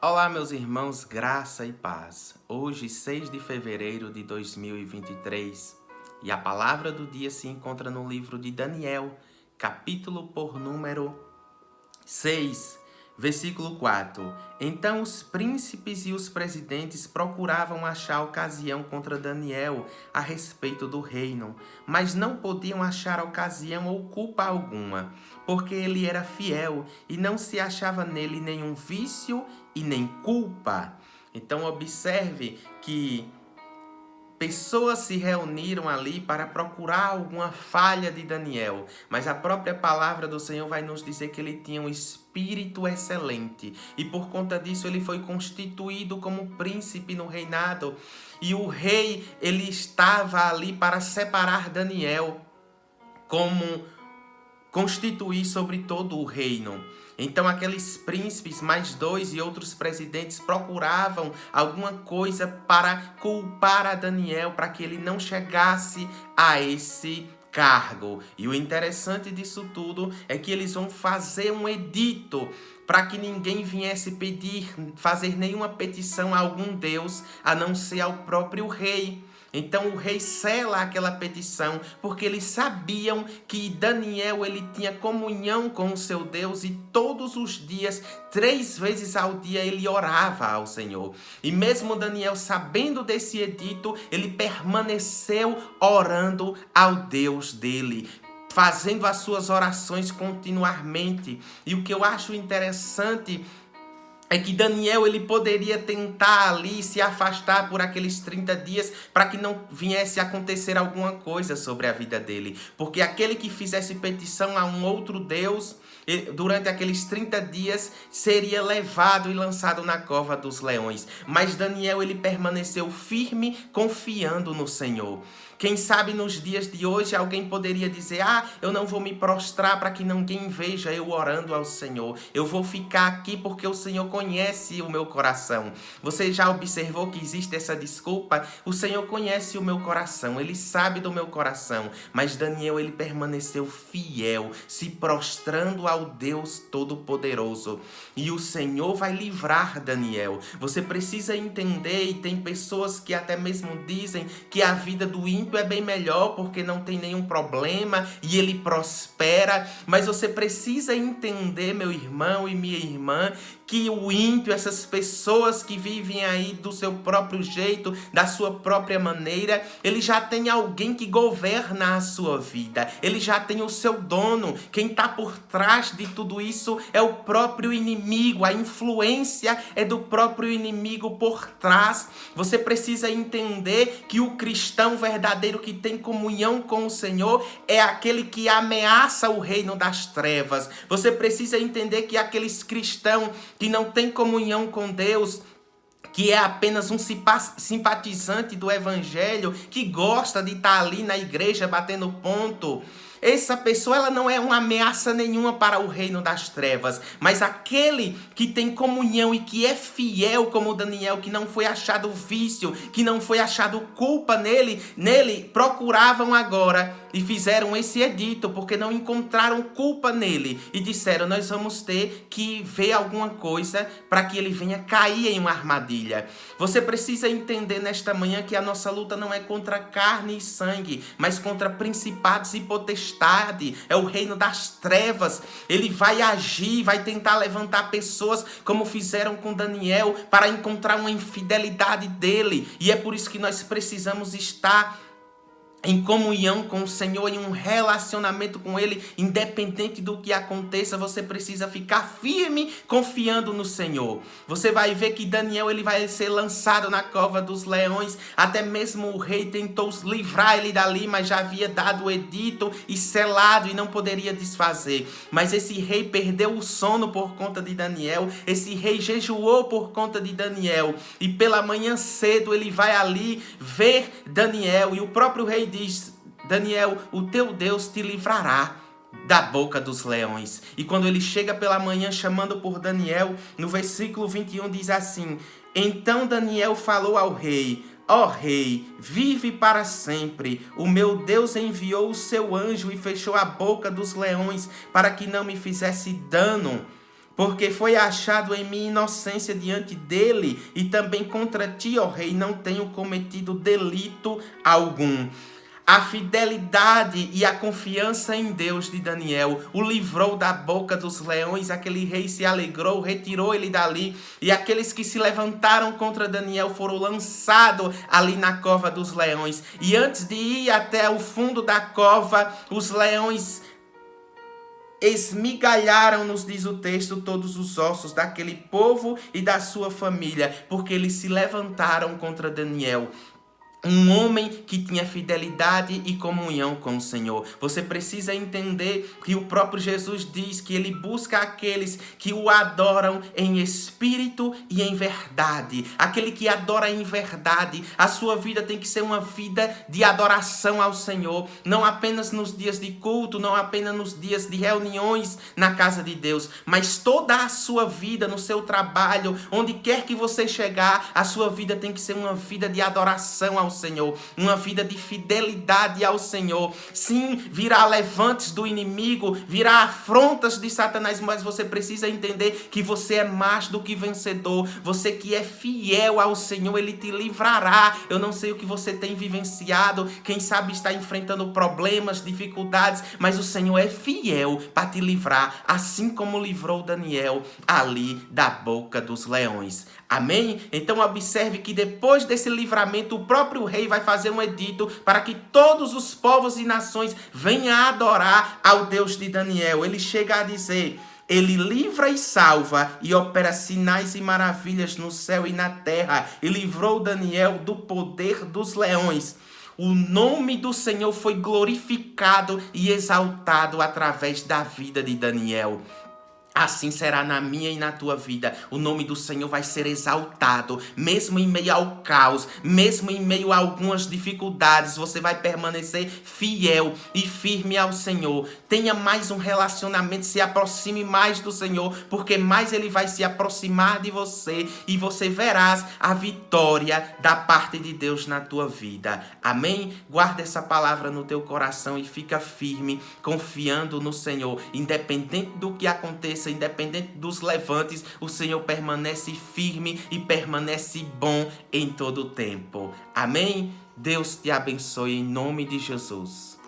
Olá, meus irmãos, graça e paz. Hoje, 6 de fevereiro de 2023, e a palavra do dia se encontra no livro de Daniel, capítulo por número 6, versículo 4. Então os príncipes e os presidentes procuravam achar ocasião contra Daniel a respeito do reino, mas não podiam achar ocasião ou culpa alguma, porque ele era fiel e não se achava nele nenhum vício e nem culpa. Então observe que pessoas se reuniram ali para procurar alguma falha de Daniel, mas a própria palavra do Senhor vai nos dizer que ele tinha um espírito excelente e por conta disso ele foi constituído como príncipe no reinado. E o rei, ele estava ali para separar Daniel como constituir sobre todo o reino. Então aqueles príncipes, mais dois e outros presidentes procuravam alguma coisa para culpar a Daniel, para que ele não chegasse a esse cargo. E o interessante disso tudo é que eles vão fazer um edito para que ninguém viesse fazer nenhuma petição a algum deus, a não ser ao próprio rei. Então o rei sela aquela petição, porque eles sabiam que Daniel ele tinha comunhão com o seu Deus e todos os dias, 3 vezes ao dia, ele orava ao Senhor. E mesmo Daniel sabendo desse edito, ele permaneceu orando ao Deus dele, fazendo as suas orações continuamente. E o que eu acho interessante é que Daniel ele poderia tentar ali se afastar por aqueles 30 dias para que não viesse a acontecer alguma coisa sobre a vida dele. Porque aquele que fizesse petição a um outro Deus, durante aqueles 30 dias, seria levado e lançado na cova dos leões. Mas Daniel ele permaneceu firme, confiando no Senhor. Quem sabe nos dias de hoje alguém poderia dizer: eu não vou me prostrar para que ninguém veja eu orando ao Senhor. Eu vou ficar aqui porque o Senhor conhece o meu coração. Você já observou que existe essa desculpa? O Senhor conhece o meu coração, Ele sabe do meu coração. Mas Daniel, ele permaneceu fiel, se prostrando ao Deus Todo-Poderoso. E o Senhor vai livrar Daniel. Você precisa entender, e tem pessoas que até mesmo dizem que a vida do ímpio é bem melhor porque não tem nenhum problema e ele prospera. Mas você precisa entender, meu irmão e minha irmã, que o ímpio, essas pessoas que vivem aí do seu próprio jeito, da sua própria maneira, ele já tem alguém que governa a sua vida. Ele já tem o seu dono. Quem está por trás de tudo isso é o próprio inimigo. A influência é do próprio inimigo por trás. Você precisa entender que o cristão verdadeiro que tem comunhão com o Senhor é aquele que ameaça o reino das trevas. Você precisa entender que aqueles cristãos que não têm comunhão com Deus, que é apenas um simpatizante do evangelho, que gosta de estar ali na igreja batendo ponto, essa pessoa ela não é uma ameaça nenhuma para o reino das trevas, mas aquele que tem comunhão e que é fiel como Daniel, que não foi achado vício, que não foi achado culpa nele procuravam agora e fizeram esse edito, porque não encontraram culpa nele e disseram: nós vamos ter que ver alguma coisa para que ele venha cair em uma armadilha. Você precisa entender nesta manhã que a nossa luta não é contra carne e sangue, mas contra principados e potestades. É o reino das trevas. Ele vai agir, vai tentar levantar pessoas como fizeram com Daniel para encontrar uma infidelidade dele. E é por isso que nós precisamos estar em comunhão com o Senhor, em um relacionamento com Ele, independente do que aconteça. Você precisa ficar firme, confiando no Senhor. Você vai ver que Daniel ele vai ser lançado na cova dos leões. Até mesmo o rei tentou livrar ele dali, mas já havia dado o edito e selado e não poderia desfazer. Mas esse rei perdeu o sono por conta de Daniel. Esse rei jejuou por conta de Daniel. E pela manhã cedo ele vai ali ver Daniel, e o próprio rei diz: Daniel, o teu Deus te livrará da boca dos leões. E quando ele chega pela manhã chamando por Daniel, no versículo 21 diz assim: então Daniel falou ao rei: ó rei, vive para sempre. O meu Deus enviou o seu anjo e fechou a boca dos leões para que não me fizesse dano. Porque foi achado em mim inocência diante dele, e também contra ti, ó rei, não tenho cometido delito algum. A fidelidade e a confiança em Deus de Daniel o livrou da boca dos leões. Aquele rei se alegrou, retirou ele dali, e aqueles que se levantaram contra Daniel foram lançados ali na cova dos leões. E antes de ir até o fundo da cova, os leões esmigalharam, nos diz o texto, todos os ossos daquele povo e da sua família, porque eles se levantaram contra Daniel. Um homem que tinha fidelidade e comunhão com o Senhor. Você precisa entender que o próprio Jesus diz que ele busca aqueles que o adoram em espírito e em verdade. Aquele que adora em verdade. A sua vida tem que ser uma vida de adoração ao Senhor. Não apenas nos dias de culto, não apenas nos dias de reuniões na casa de Deus, mas toda a sua vida, no seu trabalho, onde quer que você chegar, a sua vida tem que ser uma vida de adoração ao Senhor, uma vida de fidelidade ao Senhor. Sim, virá levantes do inimigo, virá afrontas de Satanás, mas você precisa entender que você é mais do que vencedor. Você que é fiel ao Senhor, ele te livrará. Eu não sei o que você tem vivenciado, quem sabe está enfrentando problemas, dificuldades, mas o Senhor é fiel para te livrar, assim como livrou Daniel ali da boca dos leões. Amém? Então observe que depois desse livramento, o próprio rei vai fazer um edito para que todos os povos e nações venham adorar ao Deus de Daniel. Ele chega a dizer: ele livra e salva e opera sinais e maravilhas no céu e na terra, e livrou Daniel do poder dos leões. O nome do Senhor foi glorificado e exaltado através da vida de Daniel. Assim será na minha e na tua vida. O nome do Senhor vai ser exaltado, mesmo em meio ao caos, mesmo em meio a algumas dificuldades, você vai permanecer fiel e firme ao Senhor. Tenha mais um relacionamento, se aproxime mais do Senhor, porque mais Ele vai se aproximar de você e você verás a vitória da parte de Deus na tua vida. Amém? Guarda essa palavra no teu coração e fica firme, confiando no Senhor, independente do que aconteça, independente dos levantes, o Senhor permanece firme e permanece bom em todo o tempo. Amém? Deus te abençoe em nome de Jesus.